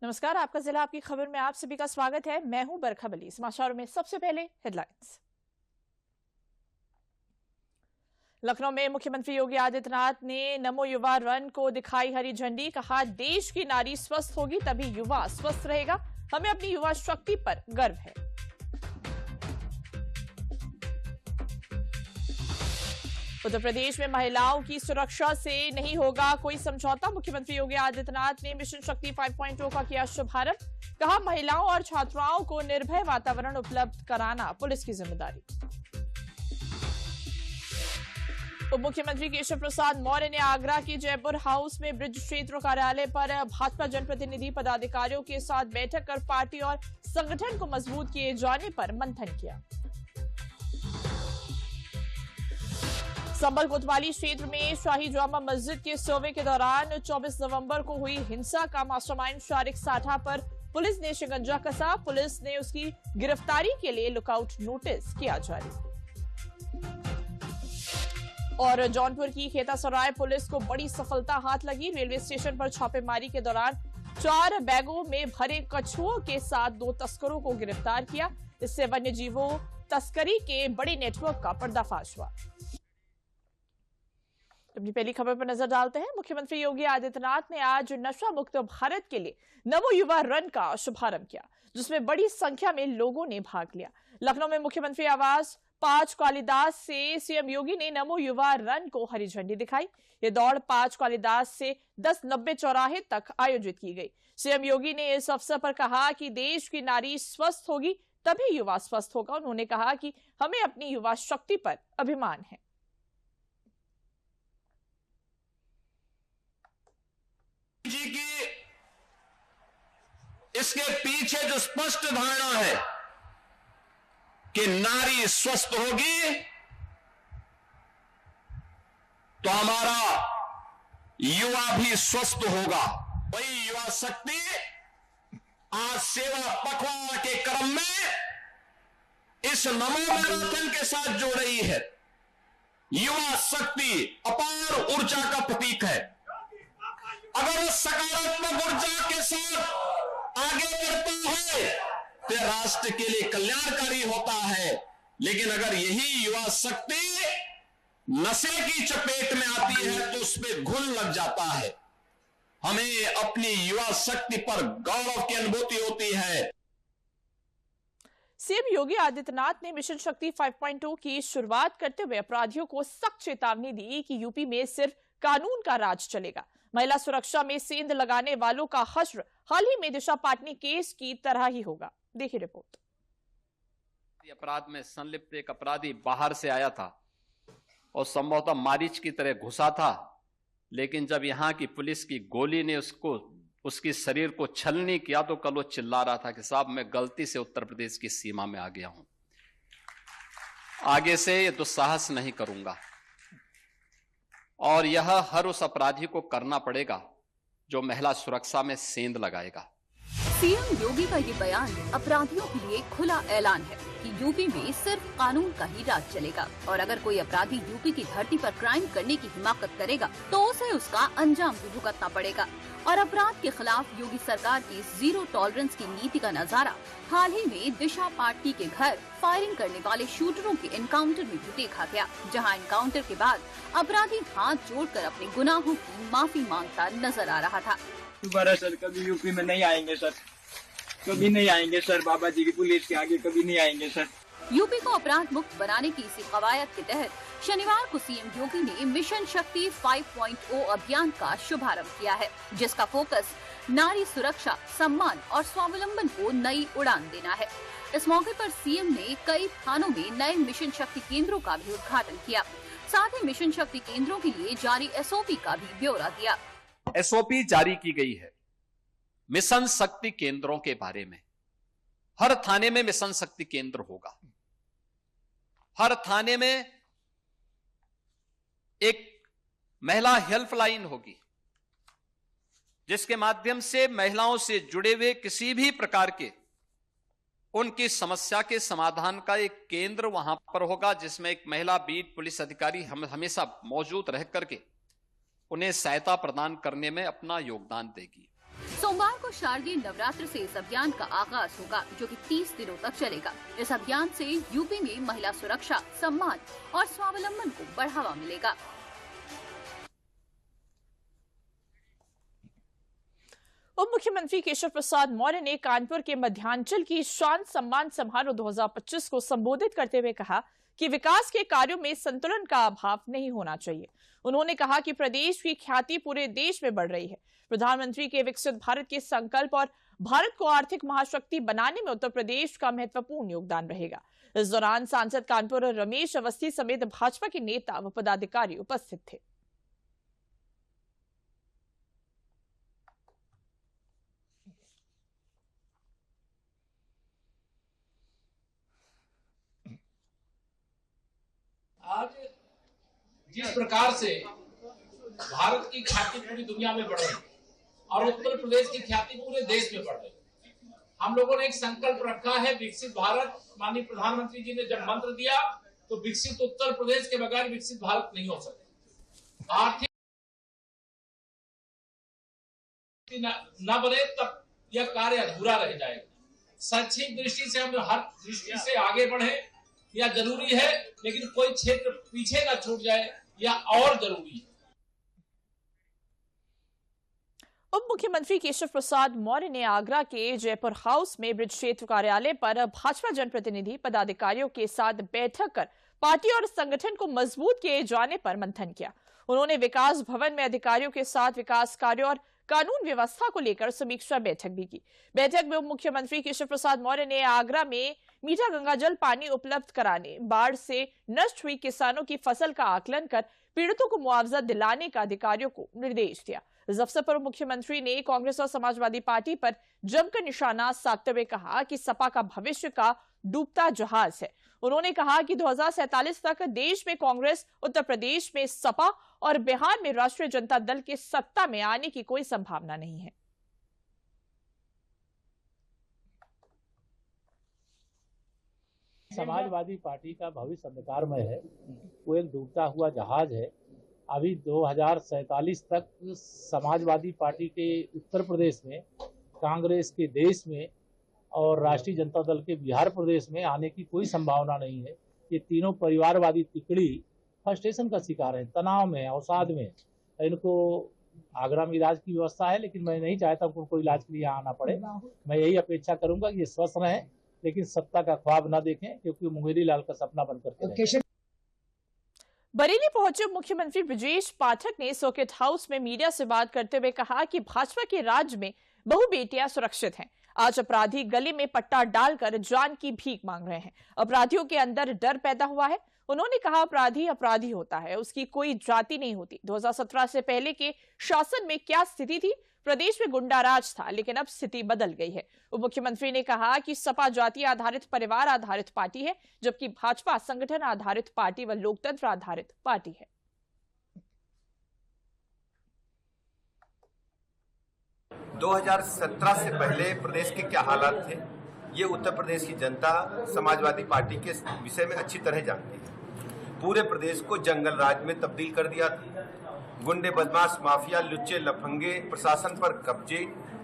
नमस्कार, आपका जिला आपकी खबर में आप सभी का स्वागत है। मैं हूं बरखा बली। समाचारों में सबसे पहले हेडलाइंस। लखनऊ में मुख्यमंत्री योगी आदित्यनाथ ने नमो युवा रन को दिखाई हरी झंडी। कहा, देश की नारी स्वस्थ होगी तभी युवा स्वस्थ रहेगा। हमें अपनी युवा शक्ति पर गर्व है। उत्तर प्रदेश में महिलाओं की सुरक्षा से नहीं होगा कोई समझौता। मुख्यमंत्री योगी आदित्यनाथ ने मिशन शक्ति 5.0 का किया शुभारंभ। कहा, महिलाओं और छात्राओं को निर्भय वातावरण उपलब्ध कराना पुलिस की जिम्मेदारी। उप मुख्यमंत्री केशव प्रसाद मौर्य ने आगरा के जयपुर हाउस में ब्रिज क्षेत्र कार्यालय पर भाजपा जनप्रतिनिधि पदाधिकारियों के साथ बैठक कर पार्टी और संगठन को मजबूत किए जाने पर मंथन किया। संभल कोतवाली क्षेत्र में शाही जामा मस्जिद के सर्वे के दौरान 24 नवंबर को हुई हिंसा का मास्टरमाइंड शारिक साठा पर पुलिस ने शिकंजा कसा। पुलिस ने उसकी गिरफ्तारी के लिए लुकआउट नोटिस किया जारी। और जौनपुर की खेतासराय पुलिस को बड़ी सफलता हाथ लगी। रेलवे स्टेशन पर छापेमारी के दौरान 4 बैगों में भरे कछुओं के साथ 2 तस्करों को गिरफ्तार किया। इससे वन्य जीवों तस्करी के बड़े नेटवर्क का पर्दाफाश हुआ। अपनी पहली खबर पर नजर डालते हैं। मुख्यमंत्री योगी आदित्यनाथ ने आज नशा मुक्त भारत के लिए नमो युवा रन का शुभारंभ किया, जिसमें बड़ी संख्या में लोगों ने भाग लिया। लखनऊ में मुख्यमंत्री आवास 5 कालिदास से सीएम योगी ने नमो युवा रन को हरी झंडी दिखाई। ये दौड़ 5 कालिदास से 1090 चौराहे तक आयोजित की गई। सीएम योगी ने इस अवसर पर कहा कि देश की नारी स्वस्थ होगी तभी युवा स्वस्थ होगा। उन्होंने कहा कि हमें अपनी युवा शक्ति पर अभिमान है। जी की इसके पीछे जो स्पष्ट धारणा है कि नारी स्वस्थ होगी तो हमारा युवा भी स्वस्थ होगा। वही युवा शक्ति आज सेवा पखवाड़ा के क्रम में इस नमो मैराथन के साथ जुड़ रही है। युवा शक्ति अपार ऊर्जा का प्रतीक है। अगर वो सकारात्मक ऊर्जा के साथ आगे बढ़ता है तो राष्ट्र के लिए कल्याणकारी होता है। लेकिन अगर यही युवा शक्ति नशे की चपेट में आती है तो उसमें घुन लग जाता है। हमें अपनी युवा शक्ति पर गौरव की अनुभूति होती है। सीएम योगी आदित्यनाथ ने मिशन शक्ति 5.0 की शुरुआत करते हुए अपराधियों को सख्त चेतावनी दी कि यूपी में सिर्फ कानून का राज चलेगा। महिला सुरक्षा में सेंध लगाने वालों का हश्र हाल ही में दिशा पाटनी केस की तरह ही होगा। देखिए रिपोर्ट। अपराध में संलिप्त एक अपराधी बाहर से आया था और संभवतः मारीच की तरह घुसा था, लेकिन जब यहां की पुलिस की गोली ने उसकी शरीर को छलनी किया तो कल वो चिल्ला रहा था कि साहब मैं गलती से उत्तर प्रदेश की सीमा में आ गया हूं, आगे से ये दुस्साहस नहीं करूंगा। और यह हर उस अपराधी को करना पड़ेगा जो महिला सुरक्षा में सेंध लगाएगा। सीएम योगी का ये बयान अपराधियों के लिए खुला ऐलान है कि यूपी में सिर्फ कानून का ही राज चलेगा और अगर कोई अपराधी यूपी की धरती पर क्राइम करने की हिमाकत करेगा तो उसे उसका अंजाम भी भुगतना पड़ेगा। और अपराध के खिलाफ योगी सरकार की जीरो टॉलरेंस की नीति का नजारा हाल ही में दिशा पाटनी के घर फायरिंग करने वाले शूटरों के एनकाउंटर में भी देखा गया, जहां एनकाउंटर के बाद अपराधी हाथ जोड़कर अपने गुनाहों की माफी मांगता नजर आ रहा था। दोबारा सर कभी यूपी में नहीं आएंगे सर, कभी नहीं आएंगे सर, बाबा जी की पुलिस के आगे कभी नहीं आएंगे सर। यूपी को अपराध मुक्त बनाने की इसी कवायद के तहत शनिवार को सीएम योगी ने मिशन शक्ति 5.0 अभियान का शुभारंभ किया है, जिसका फोकस नारी सुरक्षा, सम्मान और स्वावलंबन को नई उड़ान देना है। इस मौके पर सीएम ने कई थानों में नए मिशन शक्ति केंद्रों का भी उद्घाटन किया। साथ ही मिशन शक्ति केंद्रों के लिए जारी एसओपी का भी ब्यौरा दिया। एसओपी जारी की गई है मिशन शक्ति केंद्रों के बारे में। हर थाने में मिशन शक्ति केंद्र होगा। हर थाने में एक महिला हेल्पलाइन होगी, जिसके माध्यम से महिलाओं से जुड़े हुए किसी भी प्रकार के उनकी समस्या के समाधान का एक केंद्र वहां पर होगा, जिसमें एक महिला बीट पुलिस अधिकारी हमेशा मौजूद रह करके उन्हें सहायता प्रदान करने में अपना योगदान देगी। सोमवार को शारदीय नवरात्र से इस अभियान का आगाज होगा, जो कि 30 दिनों तक चलेगा। इस अभियान से यूपी में महिला सुरक्षा, सम्मान और स्वावलंबन को बढ़ावा मिलेगा। उप मुख्यमंत्री केशव प्रसाद मौर्य ने कानपुर के मध्यांचल की शान सम्मान समारोह 2025 को संबोधित करते हुए कहा कि विकास के कार्यों में संतुलन का अभाव नहीं होना चाहिए। उन्होंने कहा कि प्रदेश की ख्याति पूरे देश में बढ़ रही है। प्रधानमंत्री के विकसित भारत के संकल्प और भारत को आर्थिक महाशक्ति बनाने में उत्तर प्रदेश का महत्वपूर्ण योगदान रहेगा। इस दौरान सांसद कानपुर रमेश अवस्थी समेत भाजपा के नेता व पदाधिकारी उपस्थित थे। आज जिस प्रकार से भारत की ख्याति पूरी दुनिया में बढ़ रही है और उत्तर प्रदेश की ख्याति पूरे देश में बढ़ रही है, हम लोगों ने एक संकल्प रखा है विकसित भारत। माननीय प्रधानमंत्री जी ने जब मंत्र दिया तो विकसित उत्तर प्रदेश के बगैर विकसित भारत नहीं हो सकता। आर्थिक न बने तब यह कार्य अधूरा रह जाएगा। शैक्षिक दृष्टि से हम हर दृष्टि से आगे बढ़े यह जरूरी है, लेकिन कोई क्षेत्र पीछे ना छूट जाए यह और जरूरी है। उप मुख्यमंत्री केशव प्रसाद मौर्य ने आगरा के जयपुर हाउस में ब्रिज क्षेत्र कार्यालय पर भाजपा जनप्रतिनिधि पदाधिकारियों के साथ बैठक कर पार्टी और संगठन को मजबूत किए जाने पर मंथन किया। उन्होंने विकास भवन में अधिकारियों के साथ विकास कार्यों और कानून व्यवस्था को लेकर समीक्षा बैठक भी की। बैठक में उप मुख्यमंत्री केशव प्रसाद मौर्य ने आगरा में मीठा गंगाजल पानी उपलब्ध कराने, बाढ़ से नष्ट हुई किसानों की फसल का आकलन कर पीड़ितों को मुआवजा दिलाने का अधिकारियों को निर्देश दिया। इस अवसर पर मुख्यमंत्री ने कांग्रेस और समाजवादी पार्टी पर जमकर निशाना साधते हुए कहा कि सपा का भविष्य का डूबता जहाज है। उन्होंने कहा कि 2047 तक देश में कांग्रेस, उत्तर प्रदेश में सपा और बिहार में राष्ट्रीय जनता दल के सत्ता में आने की कोई संभावना नहीं है। समाजवादी पार्टी का भविष्य अंधकारमय है, वो एक डूबता हुआ जहाज है। अभी 2047 तक समाजवादी पार्टी के उत्तर प्रदेश में, कांग्रेस के देश में और राष्ट्रीय जनता दल के बिहार प्रदेश में आने की कोई संभावना नहीं है। ये तीनों परिवारवादी तिकड़ी फ्रस्ट्रेशन का शिकार है, तनाव में, अवसाद में। इनको आगरा में इलाज की व्यवस्था है, लेकिन मैं नहीं चाहता उनको इलाज के लिए यहाँ आना पड़े। मैं यही अपेक्षा करूंगा कि ये स्वस्थ रहें, लेकिन सत्ता का ख्वाब न देखें, क्योंकि मुंगेरी लाल का सपना बनकर बरेली पहुंचे मुख्यमंत्री ब्रजेश पाठक ने सर्किट हाउस में मीडिया से बात करते हुए कहा कि भाजपा के राज्य में बहु बेटियां सुरक्षित हैं। आज अपराधी गले में पट्टा डालकर जान की भीख मांग रहे हैं। अपराधियों के अंदर डर पैदा हुआ है। उन्होंने कहा अपराधी अपराधी होता है, उसकी कोई जाति नहीं होती। 2017 से पहले के शासन में क्या स्थिति थी? प्रदेश में गुंडाराज था, लेकिन अब स्थिति बदल गई है। उप मुख्यमंत्री ने कहा कि सपा जाति आधारित, परिवार आधारित पार्टी है, जबकि भाजपा संगठन आधारित पार्टी व लोकतंत्र आधारित पार्टी है। 2017 से पहले प्रदेश के क्या हालात थे, ये उत्तर प्रदेश की जनता समाजवादी पार्टी के विषय में अच्छी तरह जानती है। पूरे प्रदेश को जंगल राज में तब्दील कर दिया था। गुंडे, बदमाश, माफिया, लुच्चे, लफंगे प्रशासन पर कब्जे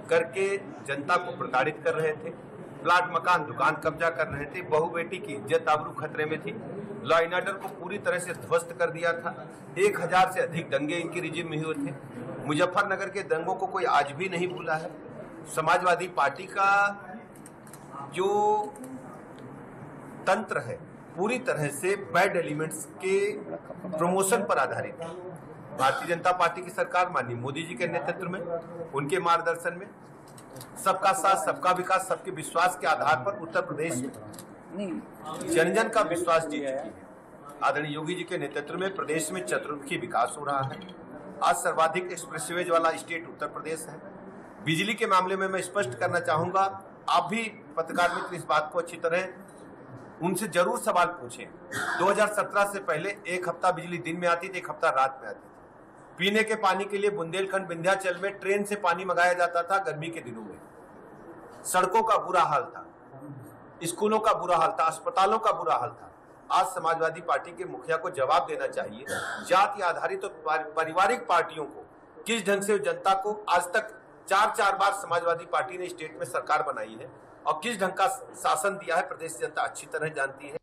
करके जनता को प्रताड़ित कर रहे थे। प्लाट, मकान, दुकान कब्जा कर रहे थे। बहु बेटी की इज्जत आबरू खतरे में थी। लॉ एंड ऑर्डर को पूरी तरह से ध्वस्त कर दिया था। 1000 से अधिक दंगे इनकी रिजिम में हुए थे। मुजफ्फरनगर के दंगों को कोई आज भी नहीं भूला है। समाजवादी पार्टी का जो तंत्र है पूरी तरह से बैड एलिमेंट्स के प्रमोशन पर आधारित है। भारतीय जनता पार्टी की सरकार माननीय मोदी जी के नेतृत्व में, उनके मार्गदर्शन में सबका साथ, सबका विकास, सबके विश्वास के आधार पर उत्तर प्रदेश जन जन का विश्वास जीत चुकी है। आदरणीय योगी जी के नेतृत्व में प्रदेश में चतुर्मुखी विकास हो रहा है। आज सर्वाधिक एक्सप्रेसवेज वाला स्टेट उत्तर प्रदेश है। बिजली के मामले में मैं स्पष्ट करना चाहूंगा, आप भी पत्रकार मित्र इस बात को अच्छी तरह उनसे जरूर सवाल पूछें। 2017 से पहले एक हफ्ता बिजली दिन में आती थी, एक हफ्ता रात में आती थी। पीने के पानी के लिए बुंदेलखंड, विंध्याचल में ट्रेन से पानी मंगाया जाता था गर्मी के दिनों में। सड़कों का बुरा हाल था, स्कूलों का बुरा हाल था, अस्पतालों का बुरा हाल था। आज समाजवादी पार्टी के मुखिया को जवाब देना चाहिए, जाति आधारित और पारिवारिक पार्टियों को किस ढंग से जनता को आज तक चार बार समाजवादी पार्टी ने स्टेट में सरकार बनाई है और किस ढंग का शासन दिया है प्रदेश की जनता अच्छी तरह जानती है।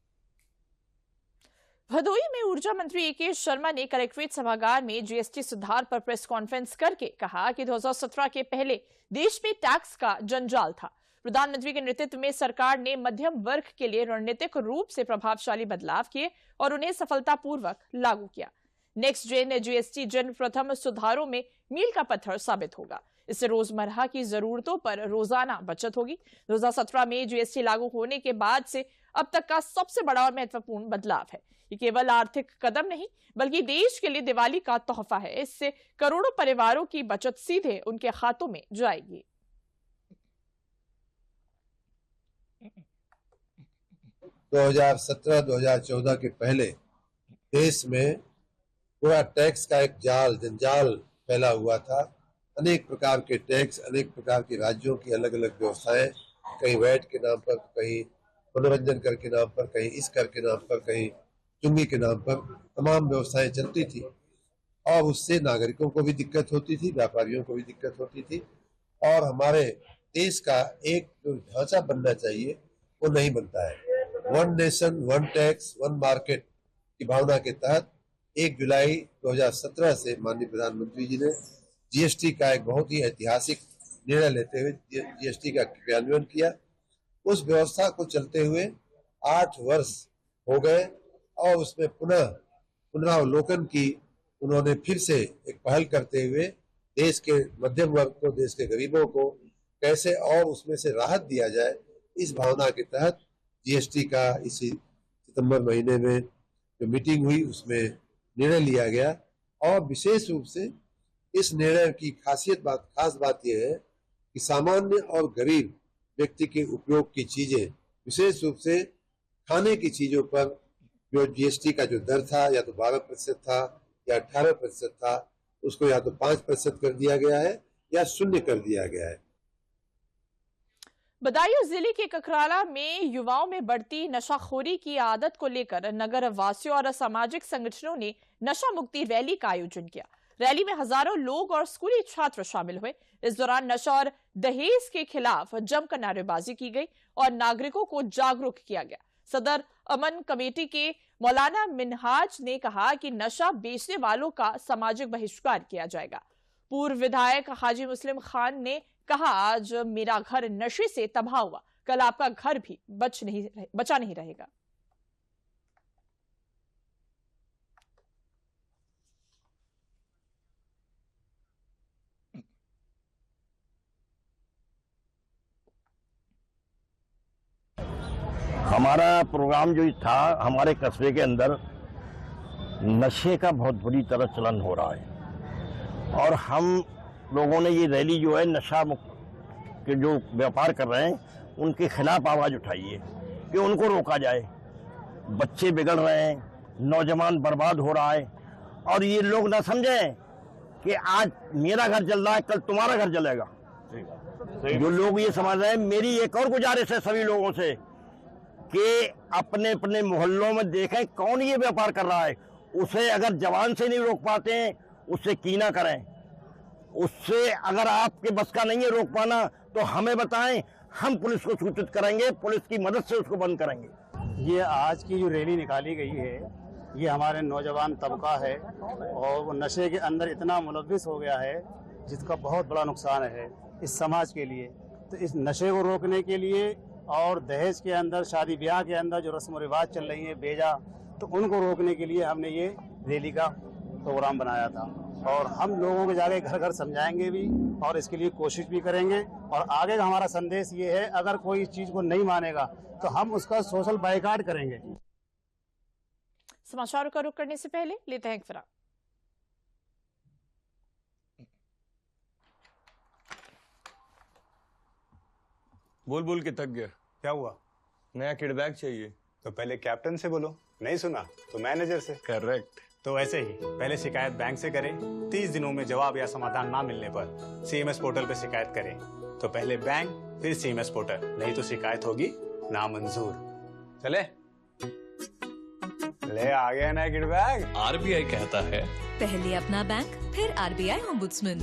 भदोही में ऊर्जा मंत्री ए.के. शर्मा ने कलेक्ट्रेट सभागार में जीएसटी सुधार पर प्रेस कॉन्फ्रेंस करके कहा कि 2017 के पहले देश में टैक्स का जंजाल था। प्रधानमंत्री के नेतृत्व में सरकार ने मध्यम वर्ग के लिए रणनीतिक रूप से प्रभावशाली बदलाव किए और उन्हें सफलतापूर्वक लागू किया। नेक्स्ट जेन जीएसटी जन प्रथम सुधारों में मील का पत्थर साबित होगा। इससे रोजमर्रा की जरूरतों पर रोजाना बचत होगी। 2017 में जीएसटी लागू होने के बाद से अब तक का सबसे बड़ा और महत्वपूर्ण बदलाव है। ये केवल आर्थिक कदम नहीं बल्कि देश के लिए दिवाली का तोहफा है। इससे करोड़ों परिवारों की बचत सीधे उनके खातों में जाएगी। 2017-2014 के पहले देश में पूरा टैक्स का एक जंजाल फैला हुआ था। अनेक प्रकार के टैक्स, अनेक प्रकार के राज्यों की अलग अलग व्यवस्थाएं, कहीं वैट के नाम पर, कहीं मनोरंजन कर के नाम पर, कहीं इस कर के नाम पर, कहीं चुंगी के नाम पर तमाम व्यवस्थाएं चलती थी और उससे नागरिकों को भी दिक्कत होती थी, व्यापारियों को भी दिक्कत होती थी और हमारे देश का एक जो ढांचा बनना चाहिए वो नहीं बनता है। One nation one tax one market की भावना के तहत 1 जुलाई 2017 से माननीय प्रधानमंत्री जी ने जीएसटी का एक बहुत ही ऐतिहासिक निर्णय लेते हुए जीएसटी का क्रियान्वयन किया। उस व्यवस्था को चलते हुए 8 वर्ष हो गए और उसमें पुनरावलोकन की उन्होंने फिर से एक पहल करते हुए देश के मध्यम वर्ग को, देश के गरीबों को कैसे और उसमें से राहत दिया जाए, इस भावना के तहत जीएसटी का इसी सितंबर महीने में जो मीटिंग हुई उसमें निर्णय लिया गया। और विशेष रूप से इस निर्णय की खास बात यह है कि सामान्य और गरीब व्यक्ति के उपयोग की चीजें, विशेष रूप से खाने की चीजों पर जो जीएसटी का जो दर था या तो 12% था या 18% था, उसको या तो 5% कर दिया गया है या 0 कर दिया गया है। बदायूं जिले के ककराला में युवाओं में बढ़ती नशाखोरी की आदत को लेकर नगर वासियों और सामाजिक संगठनों ने नशा मुक्ति रैली का आयोजन किया। रैली में हजारों लोग और स्कूली छात्र शामिल हुए। इस दौरान नशा और दहेज के खिलाफ जमकर नारेबाजी की गई और नागरिकों को जागरूक किया गया। सदर अमन कमेटी के मौलाना मिनहाज ने कहा कि नशा बेचने वालों का सामाजिक बहिष्कार किया जाएगा। पूर्व विधायक हाजी मुस्लिम खान ने कहा, आज मेरा घर नशे से तबाह हुआ, कल आपका घर भी बचा नहीं रहेगा। हमारा प्रोग्राम जो था, हमारे कस्बे के अंदर नशे का बहुत बुरी तरह चलन हो रहा है और हम लोगों ने ये रैली जो है नशा मुक्त के जो व्यापार कर रहे हैं उनके खिलाफ आवाज़ उठाई है कि उनको रोका जाए। बच्चे बिगड़ रहे हैं, नौजवान बर्बाद हो रहा है और ये लोग ना समझें कि आज मेरा घर जल रहा है, कल तुम्हारा घर जलेगा। जो लोग ये समझ रहे हैं, मेरी एक और गुजारिश है सभी लोगों से कि अपने अपने मोहल्लों में देखें कौन ये व्यापार कर रहा है। उसे अगर जवान से नहीं रोक पाते हैं, उससे कीना करें। उससे अगर आपके बस का नहीं है रोक पाना तो हमें बताएं, हम पुलिस को सूचित करेंगे, पुलिस की मदद से उसको बंद करेंगे। ये आज की जो रैली निकाली गई है, ये हमारे नौजवान तबका है और वो नशे के अंदर इतना मुलव्विस हो गया है जिसका बहुत बड़ा नुकसान है इस समाज के लिए। तो इस नशे को रोकने के लिए और दहेज के अंदर, शादी ब्याह के अंदर जो रस्म रिवाज चल रही है बेजा, तो उनको रोकने के लिए हमने ये रैली का प्रोग्राम बनाया था और हम लोगों को जाके घर घर समझाएंगे भी और इसके लिए कोशिश भी करेंगे। और आगे का हमारा संदेश ये है, अगर कोई इस चीज को नहीं मानेगा तो हम उसका सोशल बाइकाट करेंगे। समाचारों का रुख करने से पहले लेते हैं एक विराम। बोल बोल के थक गया। क्या हुआ? नया किडबैग चाहिए। तो पहले कैप्टन से बोलो, नहीं सुना तो मैनेजर से। करेक्ट। तो ऐसे ही पहले शिकायत बैंक से करें, 30 दिनों में जवाब या समाधान ना मिलने पर सीएमएस पोर्टल पे शिकायत करें। तो पहले बैंक फिर सीएमएस पोर्टल, नहीं तो शिकायत होगी नामंजूर। चले ले आ गया नया किडबैग। आरबीआई कहता है पहले अपना बैंक फिर आरबीआई ओम्बुड्समैन।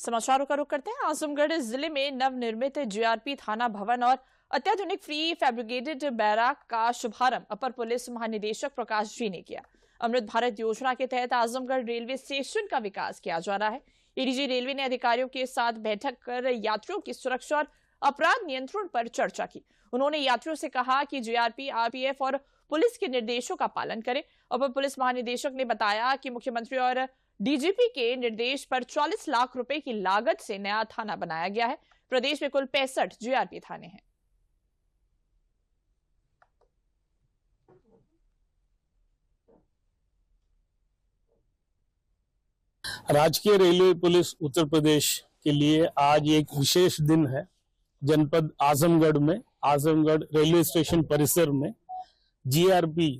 समाचारों का रुख करते हैं। आजमगढ़ जिले में नवनिर्मित जीआरपी थाना भवन और अत्याधुनिक फ्री फैब्रिकेटेड बैराक का शुभारंभ अपर पुलिस महानिदेशक प्रकाश जी ने किया। अमृत भारत योजना के तहत आजमगढ़ रेलवे स्टेशन का विकास किया जा रहा है। एडीजी रेलवे ने अधिकारियों के साथ बैठक कर यात्रियों की सुरक्षा और अपराध नियंत्रण पर चर्चा की। उन्होंने यात्रियों से कहा कि जीआरपी, आरपीएफ और पुलिस के निर्देशों का पालन करें। अपर पुलिस महानिदेशक ने बताया कि मुख्यमंत्री और डीजीपी के निर्देश पर 40 लाख रुपए की लागत से नया थाना बनाया गया है। प्रदेश में कुल 65 जीआरपी थाने हैं। राजकीय रेलवे पुलिस उत्तर प्रदेश के लिए आज एक विशेष दिन है। जनपद आजमगढ़ में आजमगढ़ रेलवे स्टेशन परिसर में जीआरपी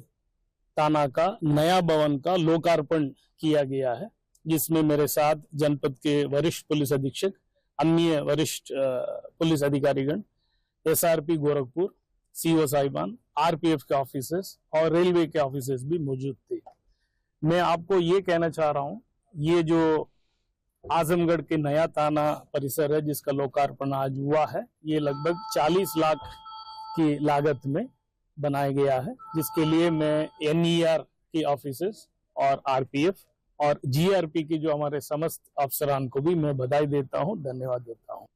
थाना का नया भवन का लोकार्पण किया गया है, जिसमें मेरे साथ जनपद के वरिष्ठ पुलिस अधीक्षक, अन्य वरिष्ठ पुलिस अधिकारीगण, एसआरपी गोरखपुर, सीओ साहिबान, आरपीएफ के ऑफिसर्स और रेलवे के ऑफिसर्स भी मौजूद थे। मैं आपको ये कहना चाह रहा हूँ, ये जो आजमगढ़ के नया थाना परिसर है जिसका लोकार्पण आज हुआ है, ये लगभग 40 लाख की लागत में बनाया गया है, जिसके लिए मैं एनईआर के ऑफिसर्स और आरपीएफ और जीआरपी के जो हमारे समस्त अफसरान को भी मैं बधाई देता हूं, धन्यवाद देता हूं।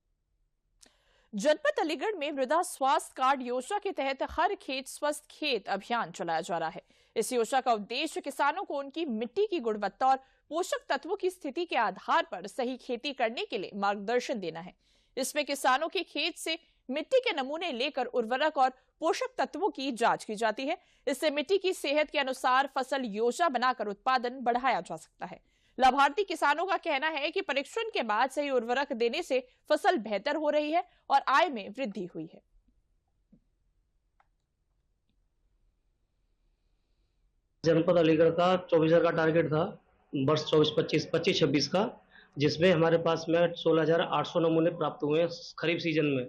जनपद अलीगढ़ में मृदा स्वास्थ्य कार्ड योजना के तहत हर खेत स्वस्थ खेत अभियान चलाया जा रहा है। इस योजना का उद्देश्य किसानों को उनकी मिट्टी की गुणवत्ता और पोषक तत्वों की स्थिति के आधार पर सही खेती करने के लिए मार्गदर्शन देना है। इसमें किसानों के खेत से मिट्टी के नमूने लेकर उर्वरक और पोषक तत्वों की जांच की जाती है। इससे मिट्टी की सेहत के अनुसार फसल योजना बनाकर उत्पादन बढ़ाया जा सकता है। लाभार्थी किसानों का कहना है कि परीक्षण के बाद सही उर्वरक देने से फसल बेहतर हो रही है और आय में वृद्धि हुई है। जनपद अलीगढ़ का 24,000 का टारगेट था वर्ष 24-25 का, जिसमें हमारे पास में 16,800 नमूने प्राप्त हुए हैं खरीफ सीजन में,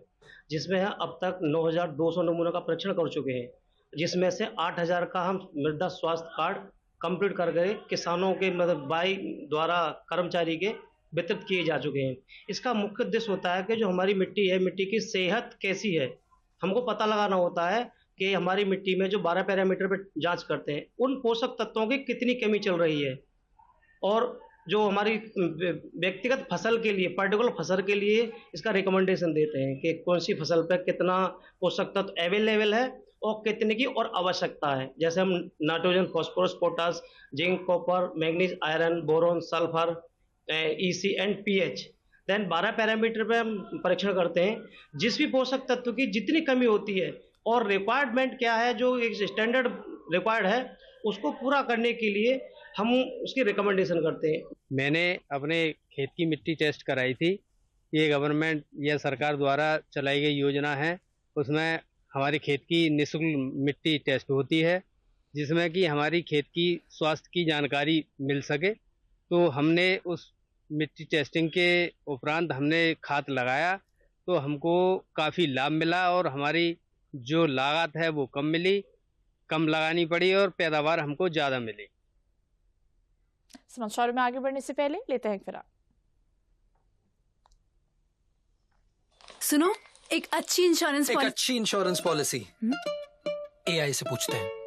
जिसमें अब तक 9,200 नमूने का परीक्षण कर चुके हैं, जिसमें से 8,000 का हम मृदा स्वास्थ्य कार्ड कंप्लीट कर गए किसानों के मतलब बाई द्वारा कर्मचारी के वितरित किए जा चुके हैं। इसका मुख्य उद्देश्य होता है कि जो हमारी मिट्टी है, मिट्टी की सेहत कैसी है, हमको पता लगाना होता है कि हमारी मिट्टी में जो 12 पैरामीटर पे जांच करते हैं उन पोषक तत्वों की कितनी कमी चल रही है, और जो हमारी व्यक्तिगत फसल के लिए, पर्टिकुलर फसल के लिए इसका रिकमेंडेशन देते हैं कि कौन सी फसल पर कितना पोषक तत्व अवेलेबल है और कितने की और आवश्यकता है। जैसे हम nitrogen, phosphorus, potash, zinc, copper, manganese, iron, boron, sulphur, EC and pH. Then 12 parameter पे हम परीक्षण करते हैं, जिस भी पोषक तत्व की जितनी कमी होती है और रिक्वायरमेंट क्या है, जो एक स्टैंडर्ड रिक्वायर्ड है, उसको पूरा करने के लिए हम उसकी रिकमेंडेशन करते हैं। मैंने अपने खेत की मिट्टी टेस्ट कराई थी। ये गवर्नमेंट या सरकार द्वारा चलाई गई योजना है, उसमें हमारे खेत की निःशुल्क मिट्टी टेस्ट होती है, जिसमें कि हमारी खेत की स्वास्थ्य की जानकारी मिल सके। तो हमने उस मिट्टी टेस्टिंग के उपरांत हमने खाद लगाया, तो हमको काफ़ी लाभ मिला और हमारी जो लागत है वो कम लगानी पड़ी और पैदावार हमको ज़्यादा मिली। समाचारों में आगे बढ़ने से पहले लेते हैं फिर सुनो, एक अच्छी इंश्योरेंस पॉलिसी एआई से पूछते हैं।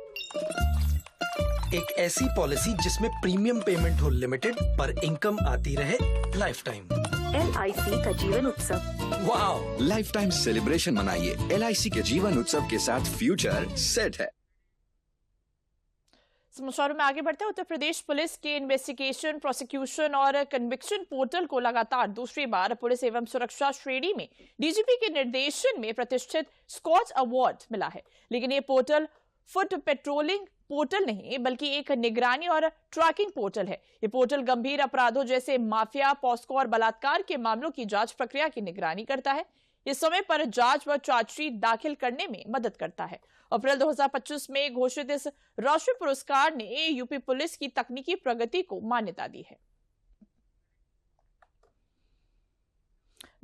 एक ऐसी पॉलिसी जिसमें प्रीमियम पेमेंट हो लिमिटेड पर इनकम आती रहे लाइफ टाइम। LIC का Jeevan Utsav. Wow, lifetime celebration मनाइए LIC के जीवन उत्सव के साथ। फ्यूचर सेट है। समाचारों में आगे बढ़ते हैं। उत्तर प्रदेश पुलिस के इन्वेस्टिगेशन, प्रोसिक्यूशन और कन्विक्शन पोर्टल को लगातार दूसरी बार पुलिस एवं सुरक्षा श्रेणी में डीजीपी के निर्देशन में प्रतिष्ठित स्कॉच अवार्ड मिला है। लेकिन ये पोर्टल फुट पेट्रोलिंग पोर्टल नहीं बल्कि एक निगरानी और ट्रैकिंग पोर्टल है। ये पोर्टल गंभीर अपराधों जैसे माफिया, पॉस्को और बलात्कार के मामलों की जांच प्रक्रिया की निगरानी करता है। इस समय पर जांच व चार्जशीट दाखिल करने में मदद करता है। अप्रैल 2025 में घोषित इस राष्ट्रीय पुरस्कार ने यूपी पुलिस की तकनीकी प्रगति को मान्यता दी है।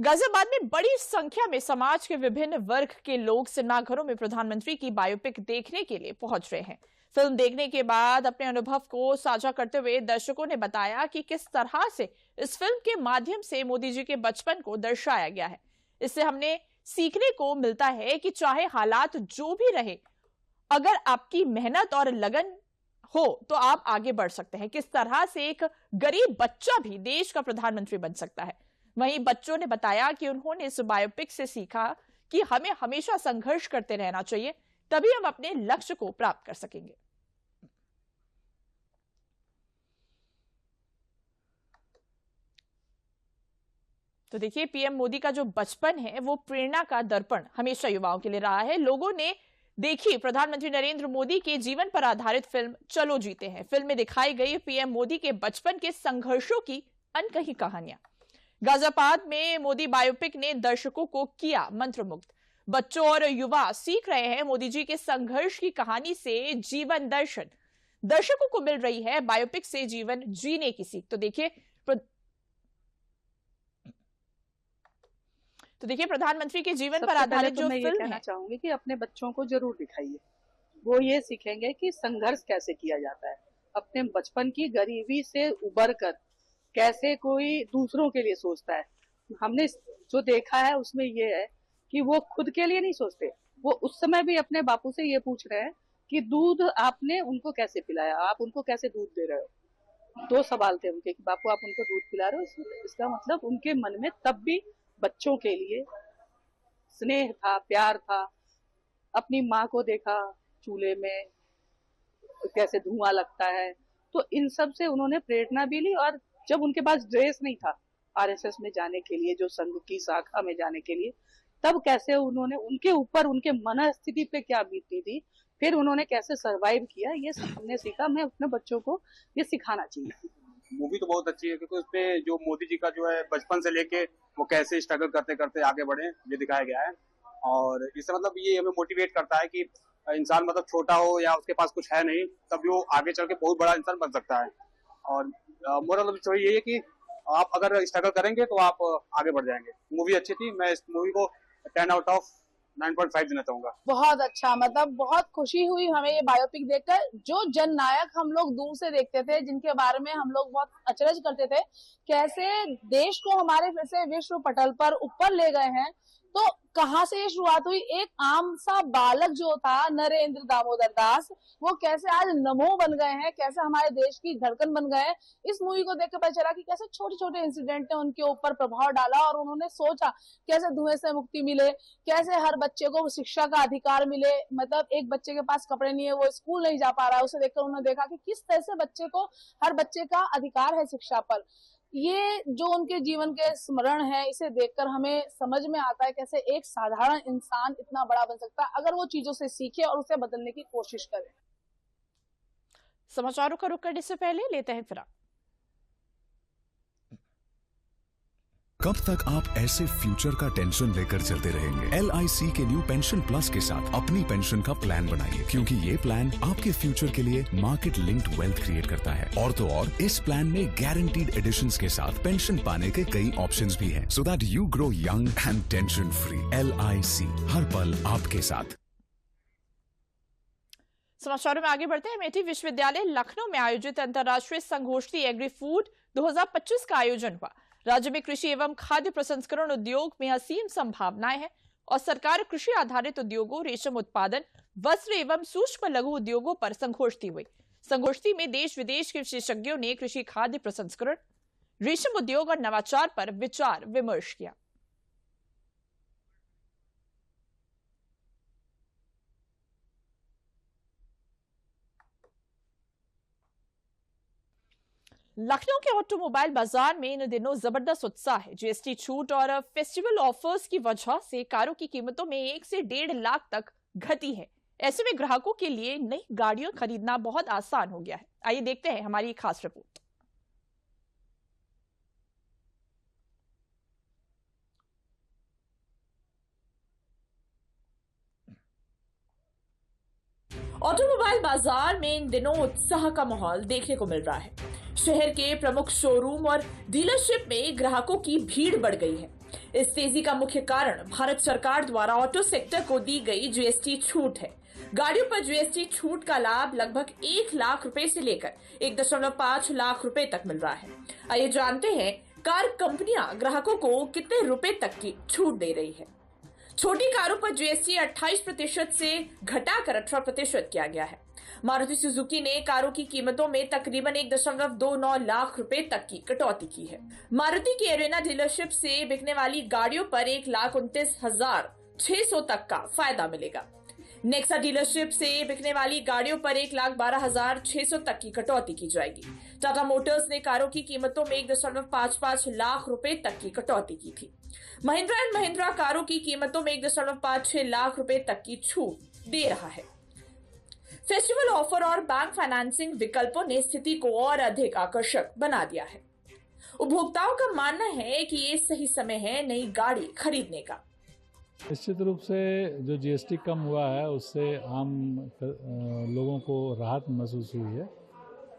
गाजियाबाद में बड़ी संख्या में समाज के विभिन्न वर्ग के लोग सिनेमाघरों में प्रधानमंत्री की बायोपिक देखने के लिए पहुंच रहे हैं। फिल्म देखने के बाद अपने अनुभव को साझा करते हुए दर्शकों ने बताया कि किस तरह से इस फिल्म के माध्यम से मोदी जी के बचपन को दर्शाया गया है। इससे हमने सीखने को मिलता है कि चाहे हालात जो भी रहे, अगर आपकी मेहनत और लगन हो तो आप आगे बढ़ सकते हैं। किस तरह से एक गरीब बच्चा भी देश का प्रधानमंत्री बन सकता है। वहीं बच्चों ने बताया कि उन्होंने इस बायोपिक से सीखा कि हमें हमेशा संघर्ष करते रहना चाहिए, तभी हम अपने लक्ष्य को प्राप्त कर सकेंगे। तो देखिए, पीएम मोदी का जो बचपन है वो प्रेरणा का दर्पण हमेशा युवाओं के लिए रहा है। लोगों ने देखी प्रधानमंत्री नरेंद्र मोदी के जीवन पर आधारित फिल्म चलो जीते हैं। फिल्म में दिखाई गई पीएम मोदी के बचपन के संघर्षों की अनकही कहानियां। गाजियाबाद में मोदी बायोपिक ने दर्शकों को किया मंत्रमुग्ध। बच्चों और युवा सीख रहे हैं मोदी जी के संघर्ष की कहानी से जीवन दर्शन। दर्शकों को मिल रही है बायोपिक से जीवन जीने की सीख। तो देखिए प्रधानमंत्री के जीवन पर आधारित जो फिल्म है, चाहूंगी कि अपने बच्चों को जरूर दिखाइए। वो ये सीखेंगे कि संघर्ष कैसे किया जाता है, अपने बचपन की गरीबी से उबर कर कैसे कोई दूसरों के लिए सोचता है। हमने जो देखा है उसमें ये है कि वो खुद के लिए नहीं सोचते। वो उस समय भी अपने बापू से ये पूछ रहे हैं कि दूध आपने उनको कैसे पिलाया, आप उनको कैसे दूध दे रहे हो। 2 सवाल थे उनके कि बापू आप उनको दूध पिला रहे हो। इसका मतलब उनके मन में तब भी बच्चों के लिए स्नेह था, प्यार था। अपनी माँ को देखा चूल्हे में कैसे धुआं लगता है, तो इन सब से उन्होंने प्रेरणा भी ली। और जब उनके पास ड्रेस नहीं था आरएसएस में जाने के लिए, जो संघ की शाखा में जाने के लिए, तब कैसे उन्होंने उनके ऊपर उनके मनस्थिति पे क्या बीती थी, फिर उन्होंने कैसे सरवाइव किया, ये हमने सीखा। मैं अपने बच्चों को ये सिखाना चाहिए। मूवी तो बहुत अच्छी है क्योंकि उसमें जो मोदी जी का जो है बचपन से लेके वो कैसे स्ट्रगल करते करते आगे बढ़े ये दिखाया गया है। और इससे मतलब ये हमें मोटिवेट करता है कि इंसान मतलब छोटा हो या उसके पास कुछ है नहीं, तब भी वो आगे चल के बहुत बड़ा इंसान बन सकता है। और मोरल ऑफ द स्टोरी ये है कि आप अगर स्ट्रगल करेंगे तो आप आगे बढ़ जाएंगे। मूवी अच्छी थी, मैं इस मूवी को 10 आउट ऑफ 9.5 देना चाहूंगा। बहुत अच्छा, मतलब बहुत खुशी हुई हमें ये बायोपिक देखकर। जो जन नायक हम लोग दूर से देखते थे, जिनके बारे में हम लोग बहुत अचरज करते थे, कैसे देश को हमारे फिर से विश्व पटल पर ऊपर ले गए हैं। तो कहाँ से ये शुरुआत हुई, एक आम सा बालक जो था नरेंद्र दामोदर दास, वो कैसे आज नमो बन गए हैं, कैसे हमारे देश की धड़कन बन गए हैं। इस मूवी को देख के पता चला कि कैसे छोटे छोटे इंसिडेंट ने उनके ऊपर प्रभाव डाला और उन्होंने सोचा कैसे धुएं से मुक्ति मिले, कैसे हर बच्चे को शिक्षा का अधिकार मिले। मतलब एक बच्चे के पास कपड़े नहीं है, वो स्कूल नहीं जा पा रहा है, उसे देखकर उन्होंने देखा कि किस तरह से बच्चे को, हर बच्चे का अधिकार है शिक्षा पर। ये जो उनके जीवन के स्मरण है, इसे देखकर हमें समझ में आता है कैसे एक साधारण इंसान इतना बड़ा बन सकता है अगर वो चीजों से सीखे और उसे बदलने की कोशिश करे। समाचारों का रुख करने से पहले लेते हैं फिर। कब तक आप ऐसे फ्यूचर का टेंशन लेकर चलते रहेंगे? LIC के न्यू पेंशन प्लस के साथ अपनी पेंशन का प्लान बनाइए, क्योंकि ये प्लान आपके फ्यूचर के लिए मार्केट लिंक्ड वेल्थ क्रिएट करता है। और तो और इस प्लान में गारंटीड एडिशंस के साथ पेंशन पाने के कई ऑप्शंस भी हैं, so that you grow young and tension free. LIC, हर पल आपके साथ। समाचारों में आगे बढ़ते हैं। अमेठी विश्वविद्यालय लखनऊ में आयोजित अंतर्राष्ट्रीय संगोष्ठी एग्री फूड 2025 का आयोजन हुआ। राज्य में कृषि एवं खाद्य प्रसंस्करण उद्योग में असीम संभावनाएं हैं और सरकार कृषि आधारित उद्योगों, रेशम उत्पादन, वस्त्र एवं सूक्ष्म लघु उद्योगों पर संगोष्ठी हुई। संगोष्ठी में देश विदेश के विशेषज्ञों ने कृषि, खाद्य प्रसंस्करण, रेशम उद्योग और नवाचार पर विचार विमर्श किया। लखनऊ के ऑटोमोबाइल बाजार में इन दिनों जबरदस्त उत्साह है। जीएसटी छूट और फेस्टिवल ऑफर्स की वजह से कारों की कीमतों में 1 से 1.5 लाख तक घटी है। ऐसे में ग्राहकों के लिए नई गाड़ियां खरीदना बहुत आसान हो गया है। आइए देखते हैं हमारी खास रिपोर्ट। ऑटोमोबाइल बाजार में इन दिनों उत्साह का माहौल देखने को मिल रहा है। शहर के प्रमुख शोरूम और डीलरशिप में ग्राहकों की भीड़ बढ़ गई है। इस तेजी का मुख्य कारण भारत सरकार द्वारा ऑटो सेक्टर को दी गई जीएसटी छूट है। गाड़ियों पर जीएसटी छूट का लाभ लगभग 1 लाख रुपए से लेकर 1.5 लाख रुपए तक मिल रहा है। आइए जानते हैं कार कंपनियां ग्राहकों को कितने रुपए तक की छूट दे रही है। छोटी कारों पर जीएसटी 28% से घटाकर 18% किया गया है। मारुति सुजुकी ने कारों की कीमतों में तकरीबन 1.29 लाख रुपए तक की कटौती की है। मारुति की एरेना डीलरशिप से बिकने वाली गाड़ियों पर 1,29,600 तक का फायदा मिलेगा। नेक्सा डीलरशिप से बिकने वाली गाड़ियों पर 1,12,600 तक की कटौती की जाएगी। टाटा मोटर्स ने कारों की कीमतों में 1.55 लाख रुपए तक की कटौती की थी। महिंद्रा एंड महिंद्रा कारों की कीमतों में 1.56 लाख रुपए तक की छूट दे रहा है। फेस्टिवल ऑफर और बैंक फाइनेंसिंग विकल्पों ने स्थिति को और अधिक आकर्षक बना दिया है। उपभोक्ताओं का मानना है कि ये सही समय है नई गाड़ी खरीदने का। निश्चित रूप से जो जीएसटी कम हुआ है उससे आम लोगों को राहत महसूस हुई है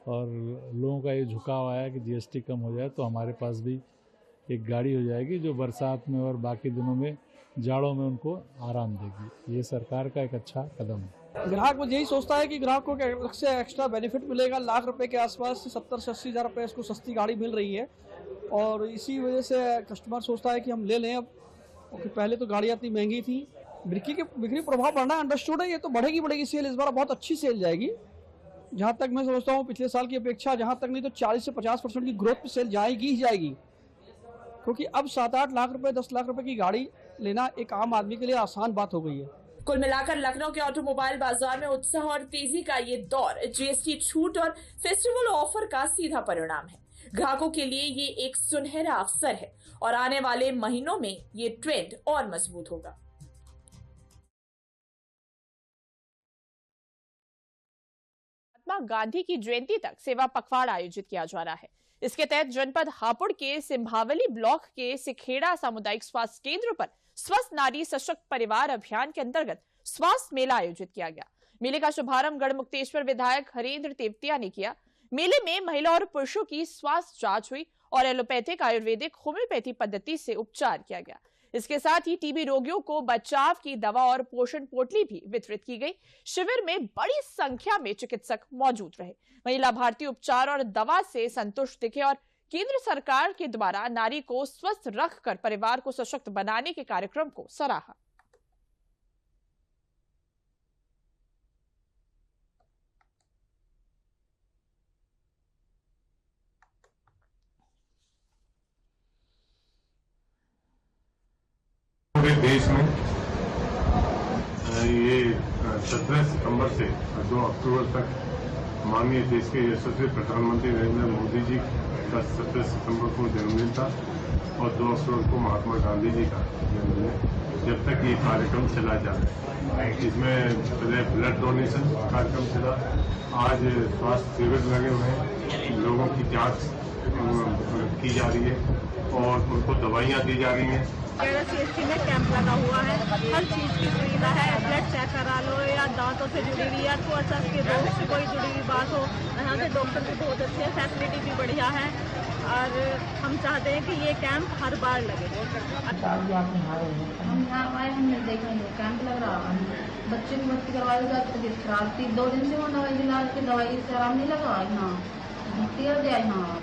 और लोगों का ये झुकाव आया कि जीएसटी कम हो जाए तो हमारे पास भी एक गाड़ी हो जाएगी जो बरसात में और बाकी दिनों में जाड़ों में उनको आराम देगी। ये सरकार का एक अच्छा कदम है। ग्राहक वो यही सोचता है कि ग्राहक को अलग से एक्स्ट्रा बेनिफिट मिलेगा। लाख रुपए के आसपास 70 से 80 हज़ार रुपये इसको सस्ती गाड़ी मिल रही है और इसी वजह से कस्टमर सोचता है कि हम ले लें अब, क्योंकि पहले तो गाड़ियाँ इतनी महंगी थी। बिक्री प्रभाव बढ़ना अंडरस्टूड है, ये तो बढ़ेगी सेल। इस बार बहुत अच्छी सेल जाएगी। जहाँ तक मैं समझता हूँ पिछले साल की अपेक्षा जहाँ तक नहीं तो 40 से 50% की ग्रोथ पे सेल जाएगी ही जाएगी, क्योंकि अब 7-8 लाख रुपए 10 लाख रुपए की गाड़ी लेना एक आम आदमी के लिए आसान बात हो गई है। कुल मिलाकर लखनऊ के ऑटोमोबाइल बाजार में उत्साह और तेजी का ये दौर जीएसटी छूट और फेस्टिवल ऑफर का सीधा परिणाम है। ग्राहकों के लिए ये एक सुनहरा अवसर है और आने वाले महीनों में ये ट्रेंड और मजबूत होगा। महात्मा गांधी की जयंती तक सेवा पखवाड़ा आयोजित किया जा रहा है। इसके तहत जनपद हापुड़ के सिंभावली ब्लॉक के सिखेड़ा सामुदायिक स्वास्थ्य केंद्र पर स्वस्थ नारी सशक्त परिवार अभियान के अंतर्गत स्वास्थ्य मेला आयोजित किया गया। मेले का शुभारंभ गढ़मुक्तेश्वर विधायक हरेंद्र तेवतिया ने किया। मेले में महिला और पुरुषों की स्वास्थ्य जांच हुई और एलोपैथिक, आयुर्वेदिक, होम्योपैथी पद्धति से उपचार किया गया। इसके साथ ही टीबी रोगियों को बचाव की दवा और पोषण पोटली भी वितरित की गई। शिविर में बड़ी संख्या में चिकित्सक मौजूद रहे। वहीं लाभार्थी उपचार और दवा से संतुष्ट दिखे और केंद्र सरकार के द्वारा नारी को स्वस्थ रखकर परिवार को सशक्त बनाने के कार्यक्रम को सराहा। पूरे देश में ये 17 सितंबर से 2 अक्टूबर तक माननीय देश के यशस्वी प्रधानमंत्री नरेंद्र मोदी जी का 17 सितंबर को जन्मदिन था और 2 अक्टूबर को महात्मा गांधी जी का जन्मदिन है। जब तक ये कार्यक्रम चला जाए, इसमें पहले ब्लड डोनेशन कार्यक्रम चला, आज स्वास्थ्य शिविर लगे हुए हैं, लोगों की जांच की जा रही है और उनको दवाइयाँ दी जा रही हैं। CSC में कैंप लगा हुआ है, हर चीज़ की सुविधा है। ब्लड चेक करा लो या दांतों से जुड़ी हुई या त्वचा के रोग से कोई जुड़ी हुई बात हो, यहाँ के डॉक्टर भी बहुत अच्छे हैं, फैसिलिटी भी बढ़िया है और हम चाहते हैं कि ये कैंप हर बार लगे। हम यहाँ आए, हमने देखा कैंप लग रहा है, बच्चे को भर्ती करवाई जाती तबीयत खराब थी, 2 दिन से वो दवाई दिला के दवाई से आराम नहीं लगा, यहाँ भर्ती कर दिया यहाँ।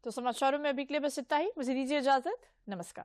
तो समाचारों में अभी के लिए बस इतना ही। मुझे दीजिए इजाजत। नमस्कार।